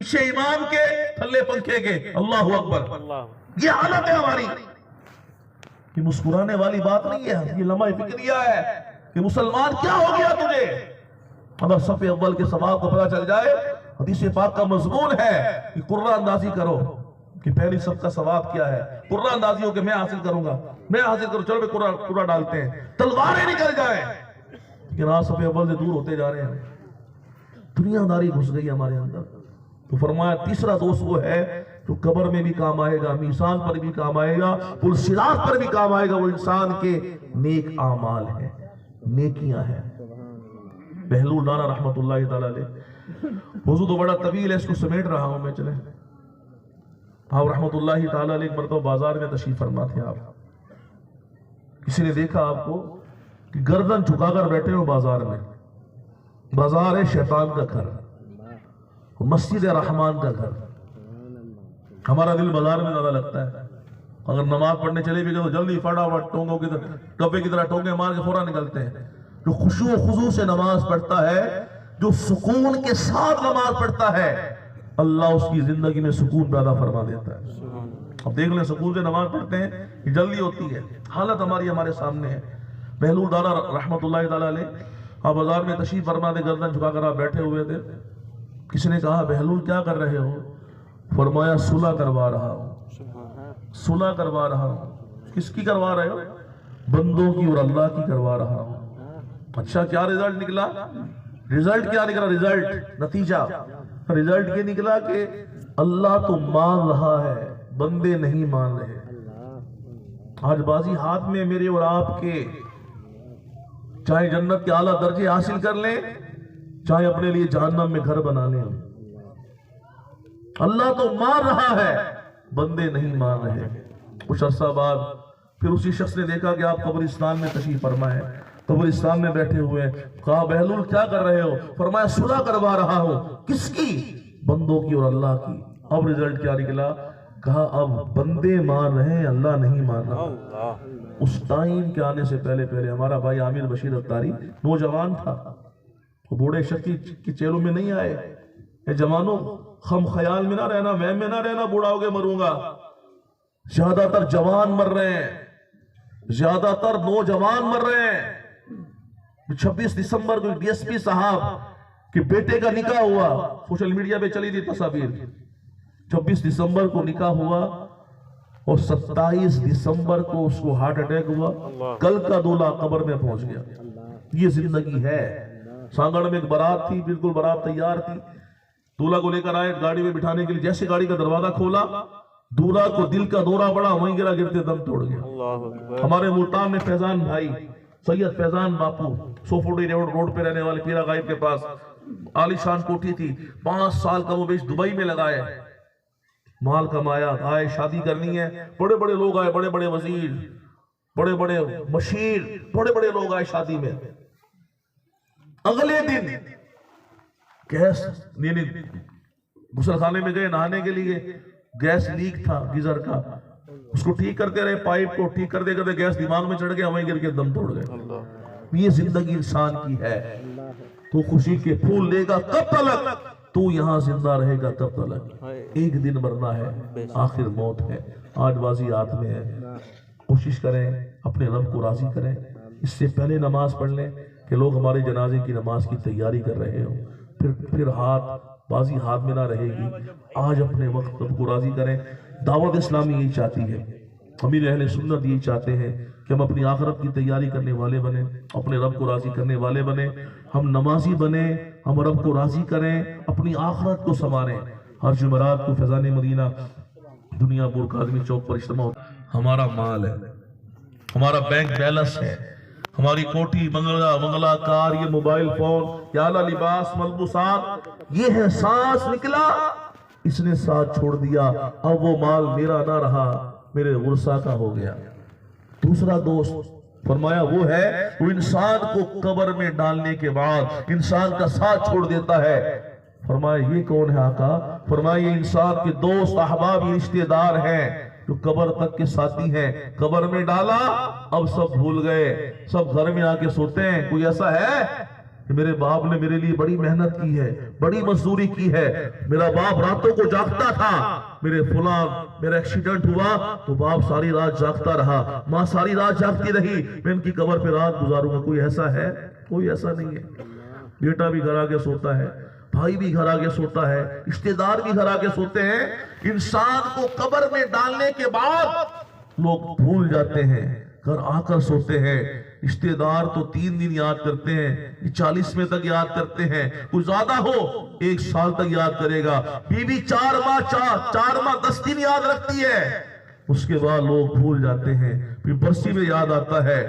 پیچھے امام کے تھلے پنکھے کے، اللہ اکبر. یہ حالت ہے ہماری. یہ مسکرانے والی بات نہیں ہے، یہ لمحہ فکریہ ہے کہ مسلمان کیا ہو گیا تجھے. اگر صف اول کے ثواب کو پتہ چل جائے، حدیث پاک کا مضمون ہے کہ قرہ اندازی کرو کہ پہلی صف کا ثواب کیا ہے. قرہ اندازی ہو کہ میں حاصل کروں گا، میں حاصل کروں، چلو قرہ ڈالتے ہیں، تلواریں نکل جائیں. لیکن آج صف اول سے دور ہوتے جا رہے ہیں، دنیا داری گھس گئی ہمارے اندر. تو فرمایا تیسرا دوست وہ ہے جو قبر میں بھی کام آئے گا، میزان پر بھی کام آئے گا، پل صراط پر بھی کام آئے گا. وہ انسان کے نیک اعمال ہیں، نیکیاں ہیں. بہلول رانا رحمت اللہ تعالی علیہ، موضوع تو بڑا طویل ہے، اس کو سمیٹ رہا ہوں میں. چلیں، آپ رحمت اللہ تعالی علیہ ایک مرتبہ بازار میں تشریف فرما تھے. آپ کسی نے دیکھا آپ کو کہ گردن جھکا کر بیٹھے ہو بازار میں. بازار ہے شیطان کا گھر، مسجد رحمان کا گھر. ہمارا دل بازار میں زیادہ لگتا ہے. اگر نماز پڑھنے چلے بھی گئے تو جلدی فٹافٹ ٹونگوں کی طرح، کبے کی طرح ٹونگے مار کے فوراً نکلتے ہیں. جو خشوع و خضوع سے نماز پڑھتا ہے، جو سکون کے ساتھ نماز پڑھتا ہے، اللہ اس کی زندگی میں سکون پیدا فرما دیتا ہے. اب دیکھ لیں، سکون سے نماز پڑھتے ہیں، یہ جلدی ہوتی ہے. حالت ہمارے سامنے ہے. بہلول دانا رحمت اللہ تعالی علیہ، آپ بازار میں تشریف فرما دے، گردن جھکا کر آپ بیٹھے ہوئے تھے. کسی نے کہا بہلول کیا کر رہے ہو؟ فرمایا صلح کروا رہا ہوں. صلح کروا رہا ہوں. کس کی کروا رہے ہو؟ بندوں کی اور اللہ کی کروا رہا ہوں. اچھا، کیا رزلٹ نکلا؟ رزلٹ کیا نکلا؟ رزلٹ، نتیجہ رزلٹ یہ نکلا کہ اللہ تو مان رہا ہے، بندے نہیں مان رہے. آج بازی ہاتھ میں میرے اور آپ کے، چاہے جنت کے اعلیٰ درجے حاصل کر لیں، چاہے اپنے لیے جہنم میں گھر بنا لیں، اللہ تو مان رہا ہے، بندے نہیں مان رہے. کچھ عرصہ بعد پھر اسی شخص نے دیکھا کہ آپ قبرستان میں تشریف فرما ہے، قبرستان میں بیٹھے ہوئے ہیں. کہا بہلول کیا کر رہے ہو؟ فرمایا صلح کروا رہا ہوں. کس کی؟ بندوں کی اور اللہ کی. اب رزلٹ کیا نکلا؟ کہا اب بندے مان رہے ہیں، اللہ نہیں مان رہا. اس ٹائم کے آنے سے پہلے ہمارا بھائی عامر بشیر اتاری نوجوان تھا. وہ بوڑھے شخص کی چیلوں میں نہیں آئے. اے جوانوں، خم خیال میں نہ رہنا، وہم میں نہ رہنا بوڑھا ہو کے مروں گا. زیادہ تر جوان مر رہے ہیں، زیادہ تر نوجوان مر رہے ہیں. 26 دسمبر کو ڈی ایس پی صاحب کے بیٹے کا نکاح ہوا، سوشل میڈیا پہ چلی تھی تصاویر. 26 دسمبر کو نکاح ہوا اور 27 دسمبر کو اس کو ہارٹ اٹیک ہوا. کل کا دولہا قبر میں پہنچ گیا. یہ زندگی ہے. سانگڑ میں ایک بارات تھی، بالکل بارات تیار تھی. دولہا کو لے کر آئے گاڑی میں بٹھانے کے لیے. جیسے گاڑی کا دروازہ کھولا، دولہا کو دل کا دورہ پڑا، وہیں گرا، گرتے دم توڑ گیا. ہمارے ملتان میں فیضان بھائی، سید فیضان باپو، سوفوڈی روڈ پہ رہنے والے، پیرا غائب کے پاس عالی شان کوٹھی تھی. 5 سال کا وہ بیچ دبئی میں لگائے، مال کمایا، آئے شادی کرنی ہے. بڑے بڑے لوگ آئے، بڑے بڑے وزیر، بڑے بڑے مشیر، بڑے بڑے لوگ آئے شادی میں. اگلے دن گیس غسل خانے میں گئے نہانے کے لیے. گیس لیک تھا گیزر کا، اس کو ٹھیک کرتے رہے، پائپ کو ٹھیک کرتے کرتے گیس دماغ میں چڑھ گیا، وہیں گر کے دم توڑ گئے. یہ زندگی انسان کی ہے. تو خوشی کے پھول لے گا کب تلک؟ تو یہاں زندہ رہے گا کب تلک؟ ایک دن مرنا ہے، آخر موت ہے. آج بازی ہاتھ میں ہے. کوشش کریں اپنے رب کو راضی کریں. اس سے پہلے نماز پڑھ لیں کہ لوگ ہمارے جنازے کی نماز کی تیاری کر رہے ہوں. پھر بازی ہاتھ میں نہ رہے گی. آج اپنے وقت رب کو راضی کریں. دعوت اسلامی یہی چاہتی ہے، امیر اہل سنت یہی چاہتے ہیں کہ ہم اپنی آخرت کی تیاری کرنے والے بنیں، اپنے رب کو راضی کرنے والے بنیں. ہم نمازی بنیں، ہم رب کو راضی کریں، اپنی آخرت کو سنواریں. ہر جمعرات کو فیضان مدینہ دنیا پور کاظمی چوک پر اجتماع ہوتا ہے. ہمارا مال ہے، ہمارا بینک بیلنس ہے، ہماری کوٹھی، بنگلہ کار، یہ موبائل فون، یہ اعلیٰ لباس، ملبوسات، یہ ہے. سانس نکلا، اس نے ساتھ چھوڑ دیا. اب وہ مال میرا نہ رہا، میرے ورثہ کا ہو گیا. دوسرا دوست فرمایا وہ ہے وہ انسان کو قبر میں ڈالنے کے بعد انسان کا ساتھ چھوڑ دیتا ہے. فرمایا یہ کون ہے آقا؟ فرمایا یہ انسان کے دوست، احباب، رشتہ دار ہیں جو قبر تک کے ساتھی ہیں. قبر میں ڈالا، اب سب بھول گئے، سب گھر میں آ کے سوتے ہیں. کوئی ایسا ہے کہ میرے باپ نے میرے لیے بڑی محنت کی ہے, بڑی مزدوری کی ہے. میرا باپ راتوں کو جاگتا تھا, میرا ایکسیڈنٹ ہوا تو باپ ساری رات جاگتا رہا, ماں ساری رات جاگتی رہی, میں ان کی قبر پہ رات گزاروں گا. کوئی ایسا ہے؟ کوئی ایسا نہیں ہے. بیٹا بھی گھر آگے سوتا ہے, بھائی بھی گھر آگے سوتا ہے, رشتے دار بھی گھر آگے سوتے ہیں. انسان کو قبر میں ڈالنے کے بعد لوگ بھول جاتے ہیں, گھر آ کر سوتے ہیں. رشتے دار تو 3 دن یاد کرتے ہیں, 40ویں تک یاد کرتے ہیں, کچھ زیادہ ہو 1 سال تک یاد کرے گا. بیوی 4 ماہ 10 دن یاد رکھتی ہے, اس کے بعد لوگ بھول جاتے ہیں. پھر برسی میں یاد آتا ہے,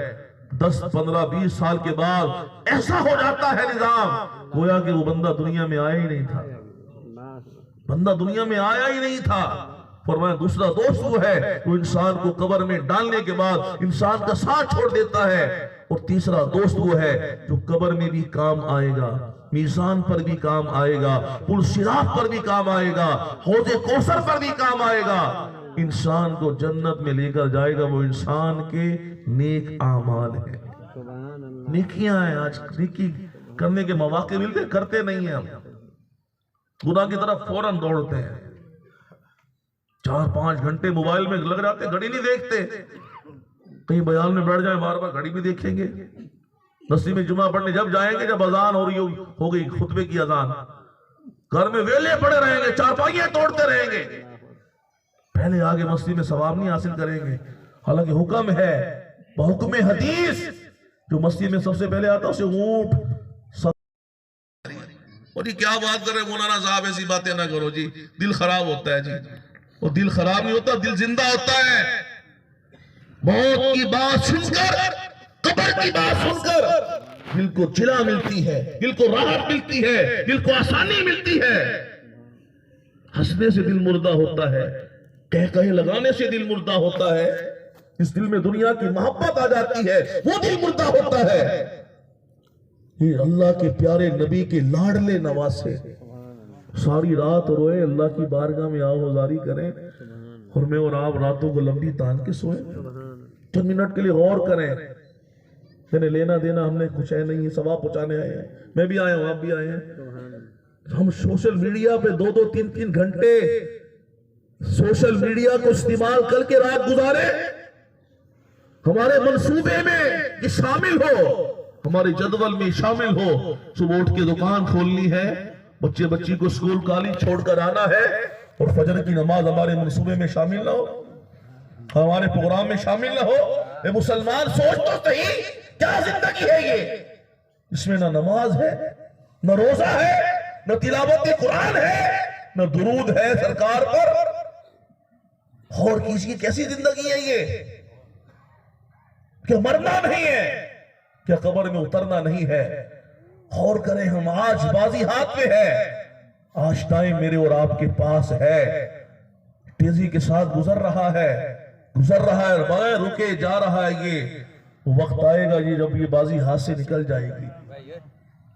10 15 20 سال کے بعد ایسا ہو جاتا ہے نظام گویا کہ وہ بندہ دنیا میں آیا ہی نہیں تھا, بندہ دنیا میں آیا ہی نہیں تھا. فرمایا دوسرا دوست وہ ہے وہ انسان کو قبر میں ڈالنے کے بعد انسان کا ساتھ چھوڑ دیتا ہے. اور تیسرا دوست وہ ہے جو قبر میں بھی کام آئے گا, میزان پر بھی کام آئے گا, پل صراط پر بھی کام آئے گا, حوض کوثر پر بھی کام آئے گا. انسان کو جنت میں لے کر جائے گا وہ انسان کے نیک اعمال ہیں, نیکیاں ہیں. آج نیکی کرنے کے مواقع ملتے, کرتے نہیں ہیں. ہم گناہ کی طرف فوراً دوڑتے ہیں, 4-5 گھنٹے موبائل میں لگ جاتے, گھڑی نہیں دیکھتے. کہیں بیان میں بیٹھ جائیں بار بار گھڑی بھی دیکھیں گے. مسجد میں جمعہ پڑھنے جب جائیں گے جب اذان ہو گئی خطبے کی اذان, گھر میں ویلے پڑے رہیں گے, چارپائیاں توڑتے رہیں گے, پہلے آگے مسجد میں ثواب نہیں حاصل کریں گے. حالانکہ حکم ہے بحکم حدیث جو مسجد میں سب سے پہلے آتا اسے اونٹ. اور یہ کیا بات کر رہے مولانا صاحب, ایسی باتیں نہ کرو جی, دل خراب ہوتا ہے جی. وہ دل خراب نہیں ہوتا, دل زندہ ہوتا ہے. موت کی بات سن کر, قبر کی بات سن کر دل کو جلا ملتی ہے, دل کو راحت ملتی ہے, دل کو آسانی ملتی ہے. ہنسنے سے دل مردہ ہوتا ہے, کہے لگانے سے دل مردہ ہوتا ہے. اس دل میں دنیا کی محبت آ جاتی ہے وہ دل مردہ ہوتا ہے. یہ اللہ کے پیارے نبی کے لاڈلے نواسے ساری رات روئے, اللہ کی بارگاہ میں آہوازاری کریں, اور میں اور آپ راتوں کو لمبی تان کے سوئیں. چند منٹ کے لیے غور کریں. یعنی لینا دینا ہم نے کچھ ہے نہیں, ثواب پہنچانے آئے ہیں. میں بھی آیا ہوں, آپ بھی آئے ہیں. ہم سوشل میڈیا پہ 2-2 3-3 گھنٹے سوشل میڈیا کو استعمال کر کے رات گزارے. ہمارے منصوبے میں یہ شامل ہو, ہمارے جدول میں شامل ہو. صبح اٹھ کے دکان کھولنی ہے, بچی کو اسکول کالج چھوڑ کر آنا ہے, اور فجر کی نماز ہمارے منصوبے میں شامل نہ ہو, ہمارے پروگرام میں شامل نہ ہو. اے مسلمان سوچ تو صحیح, کیا زندگی ہے یہ؟ اس میں نہ نماز ہے, نہ روزہ ہے, نہ تلاوت قرآن ہے, نہ درود ہے سرکار پر. اور کسی کیسی زندگی ہے یہ؟ کیا مرنا نہیں ہے, کیا قبر میں اترنا نہیں ہے؟ اور کریں ہم, آج بازی ہاتھ میں ہے, آج ٹائم میرے اور آپ کے پاس ہے, تیزی کے ساتھ گزر رہا ہے, بغیر رکے جا رہا ہے. یہ وقت آئے گا جب یہ بازی ہاتھ سے نکل جائے گی,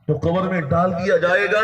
تو قبر میں ڈال دیا جائے گا.